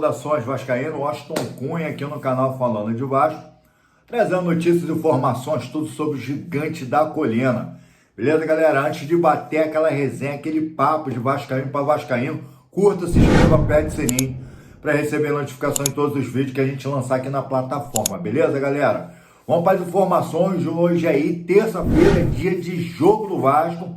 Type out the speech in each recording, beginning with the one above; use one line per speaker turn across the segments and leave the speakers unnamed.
Saudações vascaíno, Washington Cunha aqui no canal Falando de Vasco, trazendo notícias e informações, tudo sobre o gigante da colina. Beleza, galera? Antes de bater aquela resenha, aquele papo de vascaíno para vascaíno, curta, se inscreva, aperte o sininho para receber notificações de todos os vídeos que a gente lançar aqui na plataforma. Beleza, galera? Vamos para as informações de hoje aí, terça-feira, dia de jogo do Vasco,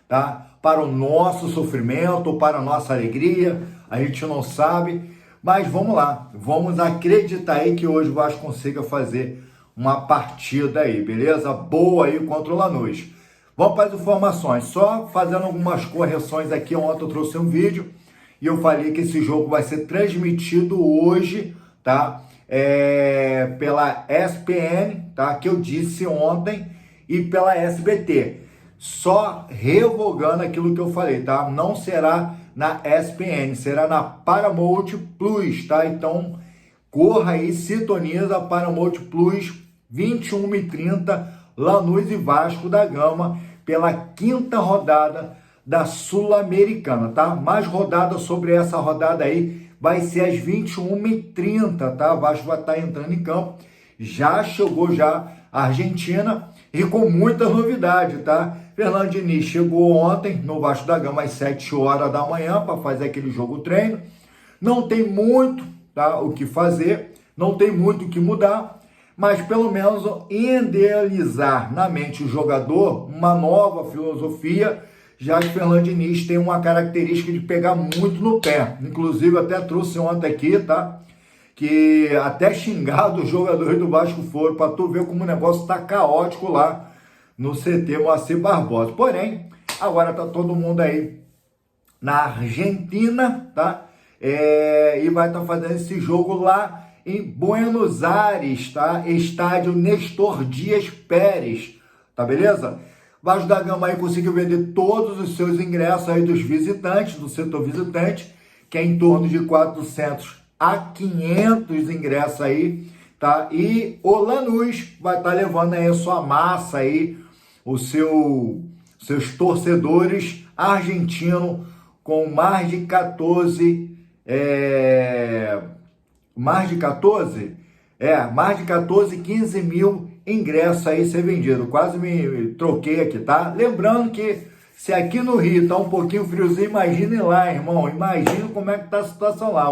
tá? Para o nosso sofrimento, para a nossa alegria, a gente não sabe, mas vamos lá, vamos acreditar aí que hoje o Vasco consiga fazer uma partida aí, beleza? Boa aí contra o Lanús. Vamos para as informações, só fazendo algumas correções aqui. Ontem eu trouxe um vídeo e eu falei que esse jogo vai ser transmitido hoje, tá? Pela ESPN, tá? Que eu disse ontem, e pela SBT. Só revogando aquilo que eu falei, tá? Não será na ESPN, será na Paramount Plus, tá? Então, corra aí, sintoniza Paramount Plus, 21h30, Lanús e Vasco da Gama, pela quinta rodada da Sul-Americana, tá? Mais rodada sobre essa rodada aí, vai ser às 21h30, tá? O Vasco vai estar entrando em campo. Já chegou já a Argentina e com muita novidade, tá? Fernando Diniz chegou ontem no Vasco da Gama às 7 horas da manhã para fazer aquele jogo treino. Não tem muito, tá, o que fazer, não tem muito o que mudar, mas pelo menos idealizar na mente o jogador uma nova filosofia, já que Fernando Diniz tem uma característica de pegar muito no pé. Inclusive até trouxe ontem aqui, tá? Que até xingado os jogadores do Vasco foram, para tu ver como o negócio tá caótico lá no CT Moacir Barbosa. Porém, agora tá todo mundo aí na Argentina, tá? E vai estar fazendo esse jogo lá em Buenos Aires, tá? Estádio Nestor Dias Pérez, tá beleza? Vasco da Gama aí conseguiu vender todos os seus ingressos aí dos visitantes, do setor visitante, que é em torno de 400 a 500 ingressos aí, tá? E o Lanús vai estar levando aí a sua massa aí, seus torcedores argentinos, com mais de 14, mais de 15 mil ingressos aí ser vendido. Quase me troquei aqui, tá? Lembrando que se aqui no Rio tá um pouquinho friozinho, imagine lá, irmão. Imagina como é que tá a situação lá.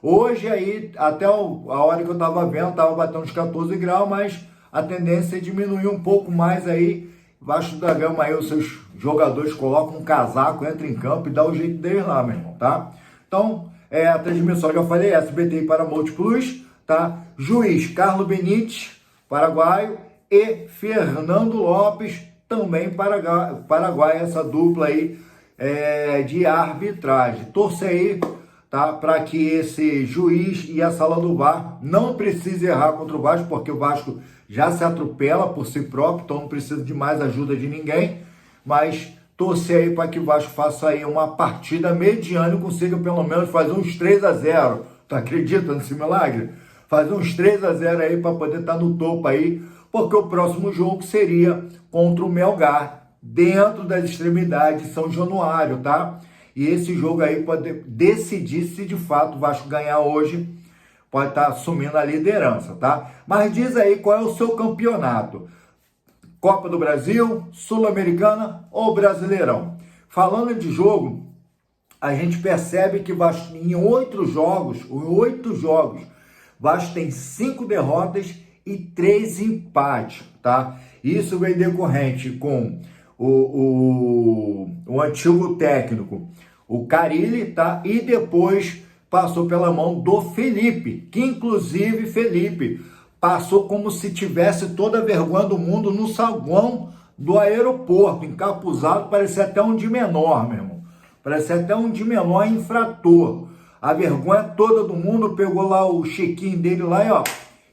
Hoje aí, até a hora que eu tava vendo, tava batendo uns 14 graus, mas a tendência é diminuir um pouco mais aí. Vasco da Gama aí, os seus jogadores colocam um casaco, entram em campo e dá o jeito deles lá, meu irmão, tá? Então, a transmissão, já falei, SBT para Paramount Plus, tá? Juiz Carlos Benítez, paraguaio, e Fernando Lopes, também paraguaio, essa dupla aí de arbitragem. Torce aí, tá? Para que esse juiz e a sala do VAR não precise errar contra o Vasco, porque o Vasco já se atropela por si próprio, então não precisa de mais ajuda de ninguém, mas torcer aí para que o Vasco faça aí uma partida mediana e consiga pelo menos fazer uns 3-0. Tu acredita nesse milagre? Fazer uns 3-0 aí para poder estar no topo aí, porque o próximo jogo seria contra o Melgar, dentro das extremidades de São Januário, tá? E esse jogo aí pode decidir se de fato o Vasco ganhar hoje, pode estar assumindo a liderança, tá? Mas diz aí qual é o seu campeonato. Copa do Brasil, Sul-Americana ou Brasileirão? Falando de jogo, a gente percebe que Vasco, em 8 jogos, Vasco tem 5 derrotas e 3 empates, tá? Isso vem decorrente com o antigo técnico, o Carille, tá? E depois passou pela mão do Felipe, que inclusive Felipe passou como se tivesse toda a vergonha do mundo no saguão do aeroporto, encapuzado, parecia até um de menor, meu irmão. Parecia até um de menor infrator. A vergonha toda do mundo, pegou lá o check-in dele lá e ó,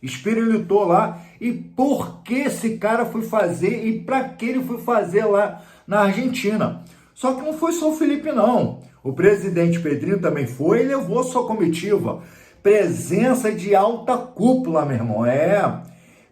espirilitou lá. E por que esse cara foi fazer e para que ele foi fazer lá na Argentina? Só que não foi só o Felipe, não. O presidente Pedrinho também foi e levou sua comitiva. Presença de alta cúpula, meu irmão.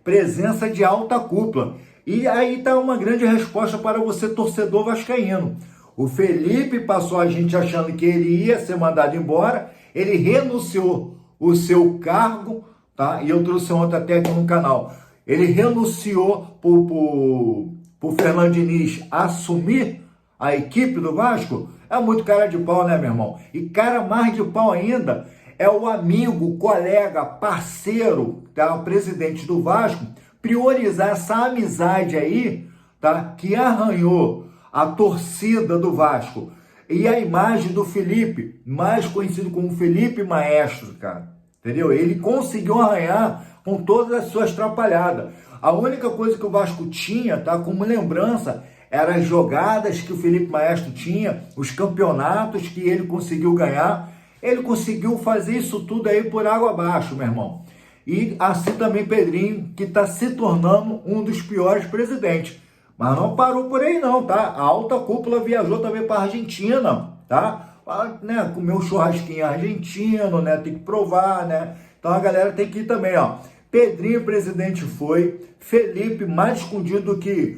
Presença de alta cúpula. E aí tá uma grande resposta para você, torcedor vascaíno. O Felipe passou a gente achando que ele ia ser mandado embora Ele renunciou o seu cargo, tá? E eu trouxe ontem até aqui no canal. Ele renunciou por Fernando Diniz assumir a equipe do Vasco. É muito cara de pau, né, meu irmão? E cara mais de pau ainda é o amigo, colega, parceiro, tá? O presidente do Vasco, priorizar essa amizade aí, tá? Que arranhou a torcida do Vasco e a imagem do Felipe, mais conhecido como Felipe Maestro, cara. Entendeu? Ele conseguiu arranhar com todas as suas atrapalhadas. A única coisa que o Vasco tinha, tá? Como lembrança, eram as jogadas que o Felipe Maestro tinha, os campeonatos que ele conseguiu ganhar. Ele conseguiu fazer isso tudo aí por água abaixo, meu irmão. E assim também Pedrinho, que está se tornando um dos piores presidentes. Mas não parou por aí não, tá? A alta cúpula viajou também para a Argentina, tá? Para, né, comer um churrasquinho argentino, né? Tem que provar, né? Então a galera tem que ir também, ó. Pedrinho, presidente, foi. Felipe, mais escondido que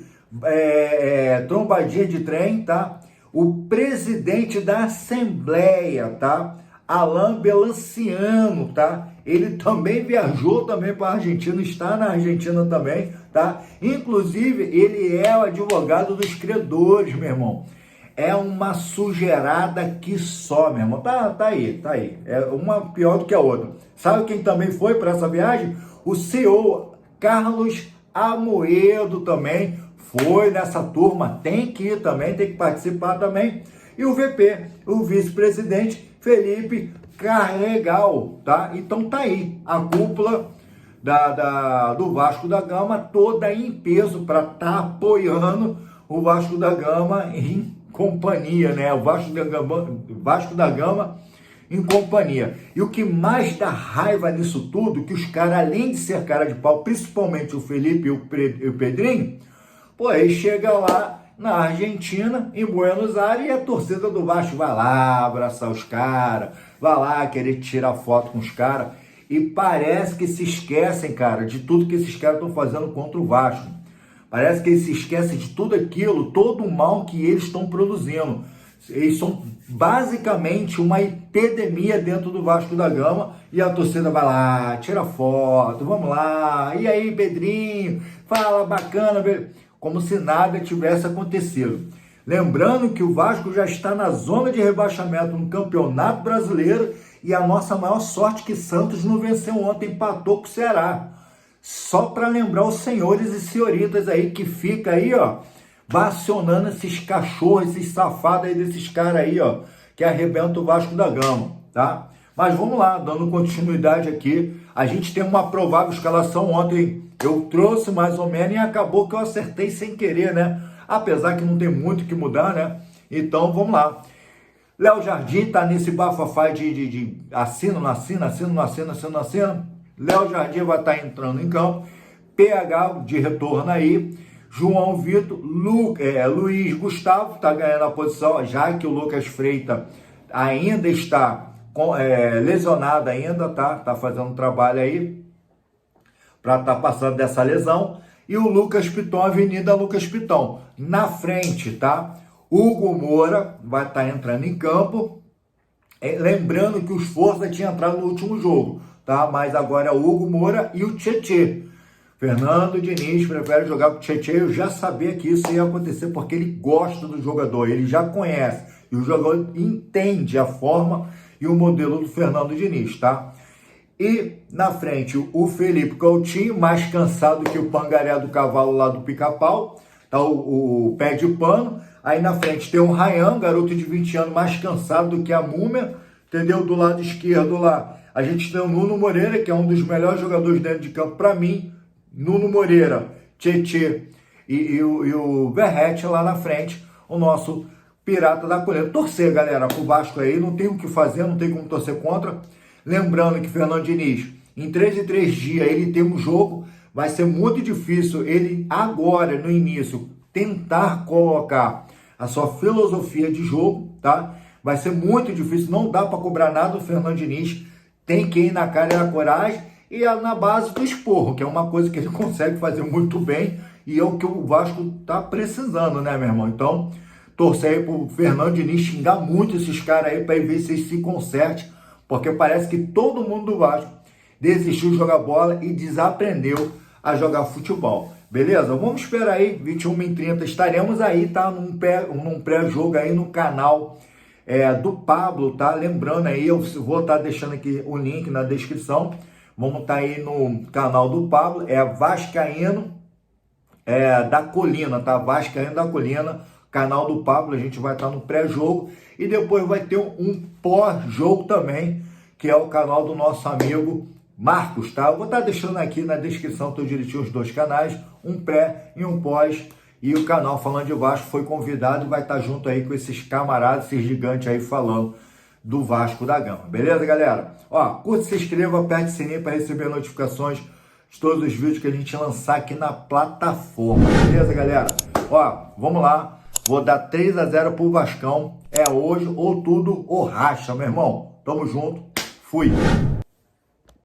trombadinha de trem, tá? O presidente da Assembleia, tá? Alain Belanciano, tá? Ele também viajou também para a Argentina, está na Argentina também, tá? Inclusive, ele é o advogado dos credores, meu irmão. É uma sujeirada que só, meu irmão. Tá aí, tá aí. É uma pior do que a outra. Sabe quem também foi para essa viagem? O CEO Carlos Amoedo também foi nessa turma. Tem que ir também, tem que participar também. E o VP, o vice-presidente Felipe Carregal, tá? Então tá aí a cúpula do Vasco da Gama toda em peso para estar apoiando o Vasco da Gama em companhia, né? O Vasco da Gama em companhia. E o que mais dá raiva nisso tudo, que os caras, além de ser cara de pau, principalmente o Felipe e o Pedrinho, pô, aí chega lá na Argentina, em Buenos Aires, e a torcida do Vasco vai lá abraçar os caras, vai lá querer tirar foto com os caras, e parece que se esquecem, cara, de tudo que esses caras estão fazendo contra o Vasco. Parece que eles se esquecem de tudo aquilo, todo o mal que eles estão produzindo. Eles são basicamente uma epidemia dentro do Vasco da Gama, e a torcida vai lá, tira foto, vamos lá, e aí, Pedrinho, fala bacana, como se nada tivesse acontecido. Lembrando que o Vasco já está na zona de rebaixamento no Campeonato Brasileiro, e a nossa maior sorte que Santos não venceu ontem, empatou com o Ceará. Só para lembrar os senhores e senhoritas aí que fica aí, ó, vacionando esses cachorros, esses safados aí desses caras aí, ó, que arrebentam o Vasco da Gama, tá? Mas vamos lá, dando continuidade aqui. A gente tem uma provável escalação ontem. Eu trouxe mais ou menos e acabou que eu acertei sem querer, né? Apesar que não tem muito o que mudar, né? Então, vamos lá. Léo Jardim tá nesse bafafá de assina, não assina, assina, não assina, assina, não assina. Léo Jardim vai estar entrando em campo. PH de retorno aí. João Vitor, Luiz Gustavo tá ganhando a posição, já que o Lucas Freitas ainda está lesionado ainda, tá fazendo um trabalho aí para estar passando dessa lesão. E o Lucas Piton, Avenida Lucas Piton. Na frente, tá? Hugo Moura vai estar entrando em campo. Lembrando que os Força tinha entrado no último jogo, tá? Mas agora é o Hugo Moura e o Tietê. Fernando Diniz prefere jogar com o Tietê. Eu já sabia que isso ia acontecer, porque ele gosta do jogador, ele já conhece. E o jogador entende a forma e o modelo do Fernando Diniz, tá? E na frente o Felipe Coutinho, mais cansado que o pangaré do cavalo lá do Pica-Pau, tá o pé de pano. Aí na frente tem o Ryan, garoto de 20 anos, mais cansado do que a múmia, entendeu? Do lado esquerdo lá, a gente tem o Nuno Moreira, que é um dos melhores jogadores dentro de campo para mim. Nuno Moreira, Tietê e o Verrete lá na frente, o nosso pirata da colheita. Torcer, galera, pro Vasco aí, não tem o que fazer, não tem como torcer contra. Lembrando que Fernando Diniz, em 3 em 3 dias, ele tem um jogo, vai ser muito difícil ele agora, no início, tentar colocar a sua filosofia de jogo, tá? Vai ser muito difícil, não dá para cobrar nada do Fernando Diniz, tem que ir na cara e na coragem e na base do esporro, que é uma coisa que ele consegue fazer muito bem e é o que o Vasco tá precisando, né, meu irmão? Então, torcer aí pro Fernando Diniz xingar muito esses caras aí para ver se eles se consertem, porque parece que todo mundo do Vasco desistiu de jogar bola e desaprendeu a jogar futebol. Beleza? Vamos esperar aí, 21h30 estaremos aí, tá? Num pré-jogo aí no canal do Pablo, tá? Lembrando aí, eu vou estar deixando aqui o link na descrição. Vamos estar aí no canal do Pablo, Vascaíno da Colina, tá? Vascaíno da Colina, canal do Pablo, a gente vai estar no pré-jogo e depois vai ter um pós-jogo também, que é o canal do nosso amigo Marcos, tá? Eu vou estar deixando aqui na descrição tudo direitinho os dois canais, um pré e um pós, e o canal Falando de Vasco foi convidado e vai estar junto aí com esses camaradas, esses gigantes aí falando do Vasco da Gama. Beleza, galera? Ó, curte, se inscreva, aperte o sininho para receber notificações de todos os vídeos que a gente lançar aqui na plataforma. Beleza, galera? Ó, vamos lá. Vou dar 3-0 pro Vascão. É hoje ou tudo ou racha, meu irmão. Tamo junto. Fui.